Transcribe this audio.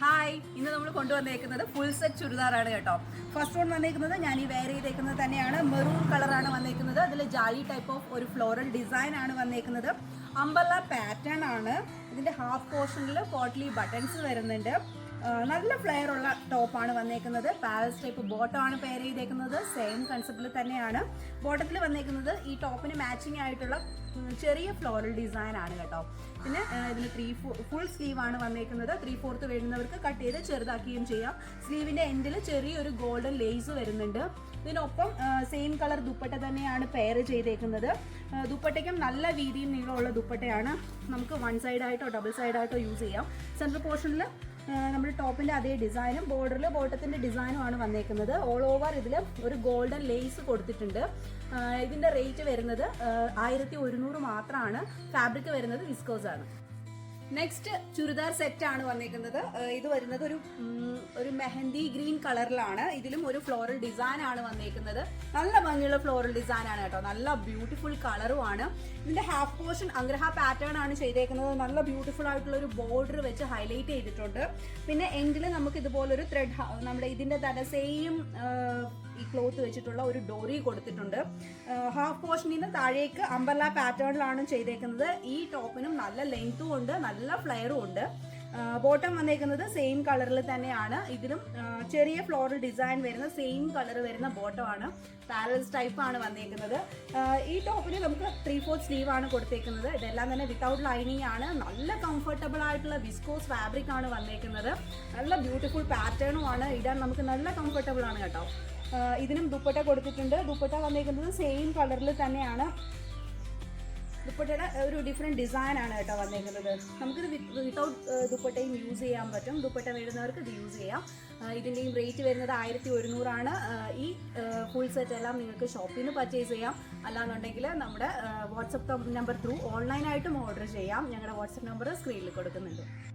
Hi, ഇന്ന് നമ്മൾ കൊണ്ടുവന്നേക്കുന്നത് full set ചുരിദാറാണ് കേട്ടോ. ഫസ്റ്റ് വൺ വന്നേക്കുന്നത് ഞാൻ ഈ വെയർ ചെയ്തേക്കുന്നത് തന്നെയാണ്. മെറൂൺ കളറാണ് വന്നേക്കുന്നത്. അതിൽ ജാലി ടൈപ്പ് ഓഫ് ഒരു ഫ്ലോറൽ ഡിസൈൻ ആണ് വന്നേക്കുന്നത്. അംബല്ല പാറ്റേൺ ആണ്. ഇതിന്റെ ഹാഫ് പോർഷനിൽ പോട്ട്ലി ബട്ടൺസ് വരുന്നുണ്ട്. നല്ല ഫ്ലെയർ ഉള്ള ടോപ്പാണ് വന്നേക്കുന്നത്. പാലസ് ടൈപ്പ് ബോട്ടം ആണ് പെയർ ചെയ്തേക്കുന്നത്. സെയിം കൺസെപ്റ്റിൽ തന്നെയാണ്. ബോട്ടത്തിൽ വന്നേക്കുന്നത് ഈ ടോപ്പിന് മാച്ചിങ് ആയിട്ടുള്ള ചെറിയ ഫ്ലോറൽ ഡിസൈൻ ആണ് കേട്ടോ. പിന്നെ ഇതിന് ഫുൾ സ്ലീവ് ആണ് വന്നേക്കുന്നത്. 3/4 വരുന്നവർക്ക് കട്ട് ചെയ്ത് ചെറുതാക്കുകയും ചെയ്യാം. സ്ലീവിന്റെ എൻഡിൽ ചെറിയൊരു ഗോൾഡൻ ലേസ് വരുന്നുണ്ട്. ഇതിനൊപ്പം സെയിം കളർ ദുപ്പട്ട തന്നെയാണ് പെയർ ചെയ്തേക്കുന്നത്. ദുപ്പട്ടയ്ക്കും നല്ല വീതിയും നീളമുള്ള ദുപ്പട്ടയാണ്. നമുക്ക് വൺ സൈഡായിട്ടോ ഡബിൾ സൈഡായിട്ടോ യൂസ് ചെയ്യാം. സെൻട്രൽ പോർഷനിൽ നമ്മുടെ ടോപ്പിന്റെ അതേ ഡിസൈനും ബോർഡറിൽ ബോട്ടത്തിന്റെ ഡിസൈനും ആണ് വന്നേക്കുന്നത്. ഓൾ ഓവർ ഇതിൽ ഒരു ഗോൾഡൻ ലേസ് കൊടുത്തിട്ടുണ്ട്. ഇതിന്റെ റേറ്റ് വരുന്നത് 1100 മാത്രമാണ്. ഫാബ്രിക് വരുന്നത് വിസ്കോസ് ആണ്. നെക്സ്റ്റ് ചുരിദാർ സെറ്റ് ആണ് വന്നേക്കുന്നത്. ഇത് വരുന്നത് ഒരു മെഹന്തി ഗ്രീൻ കളറിലാണ്. ഇതിലും ഒരു ഫ്ലോറൽ ഡിസൈൻ ആണ് വന്നേക്കുന്നത്. നല്ല ഭംഗിയുള്ള ഫ്ലോറൽ ഡിസൈൻ ആണ് കേട്ടോ. നല്ല ബ്യൂട്ടിഫുൾ കളറും ആണ്. ഇതിന്റെ ഹാഫ് പോർഷൻ അഗ്രഹ പാറ്റേൺ ആണ് ചെയ്തേക്കുന്നത്. നല്ല ബ്യൂട്ടിഫുൾ ആയിട്ടുള്ള ഒരു ബോർഡർ വെച്ച് ഹൈലൈറ്റ് ചെയ്തിട്ടുണ്ട്. പിന്നെ എൻഡിൽ നമുക്ക് ഇതുപോലൊരു ത്രെഡ്, നമ്മുടെ ഇതിന്റെ തന്നെ സെയിം ഈ ക്ലോത്ത് വെച്ചിട്ടുള്ള ഒരു ഡോറി കൊടുത്തിട്ടുണ്ട്. ഹാഫ് പോർഷനിൽ നിന്ന് താഴേക്ക് അംബർല പാറ്റേണിലാണ് ചെയ്തേക്കുന്നത്. ഈ ടോപ്പിനും നല്ല ലെങ്ത്തും ഉണ്ട്, നല്ല ഫ്ലെയറും ഉണ്ട്. ബോട്ടം വന്നേക്കുന്നത് സെയിം കളറിൽ തന്നെയാണ്. ഇതിലും ചെറിയ ഫ്ലോറൽ ഡിസൈൻ വരുന്ന സെയിം കളർ വരുന്ന ബോട്ടമാണ്. പാരൽസ് ടൈപ്പ് ആണ് വന്നേക്കുന്നത്. ഈ ടോപ്പിന് നമുക്ക് 3/4 സ്ലീവ് ആണ് കൊടുത്തേക്കുന്നത്. ഇതെല്ലാം തന്നെ വിത്തൗട്ട് ലൈനിങ് ആണ്. നല്ല കംഫർട്ടബിൾ ആയിട്ടുള്ള വിസ്കോസ് ഫാബ്രിക് ആണ് വന്നേക്കുന്നത്. നല്ല ബ്യൂട്ടിഫുൾ പാറ്റേണും ആണ്. ഇടാൻ നമുക്ക് നല്ല കംഫർട്ടബിൾ ആണ് കേട്ടോ. ഇതിനും ദുപ്പട്ട കൊടുത്തിട്ടുണ്ട്. ദുപ്പട്ട വന്നേക്കുന്നത് സെയിം കളറിൽ തന്നെയാണ്. ദുപ്പട്ടയുടെ ഒരു ഡിഫറെൻറ്റ് ഡിസൈൻ ആണ് കേട്ടോ വന്നേക്കുന്നത്. നമുക്കിത് വിത്തൗട്ട് ദുപ്പട്ടയും യൂസ് ചെയ്യാൻ പറ്റും. ദുപ്പട്ട വരുന്നവർക്ക് ഇത് യൂസ് ചെയ്യാം. ഇതിൻ്റെയും റേറ്റ് വരുന്നത് 1100 ആണ്. ഈ ഫുൾ സെറ്റ് എല്ലാം നിങ്ങൾക്ക് ഷോപ്പിൽ നിന്ന് പർച്ചേസ് ചെയ്യാം. അല്ലാന്നുണ്ടെങ്കിൽ നമ്മുടെ വാട്സപ്പ് നമ്പർ ത്രൂ ഓൺലൈനായിട്ടും ഓർഡർ ചെയ്യാം. ഞങ്ങളുടെ വാട്സപ്പ് നമ്പർ സ്ക്രീനിൽ കൊടുക്കുന്നുണ്ട്.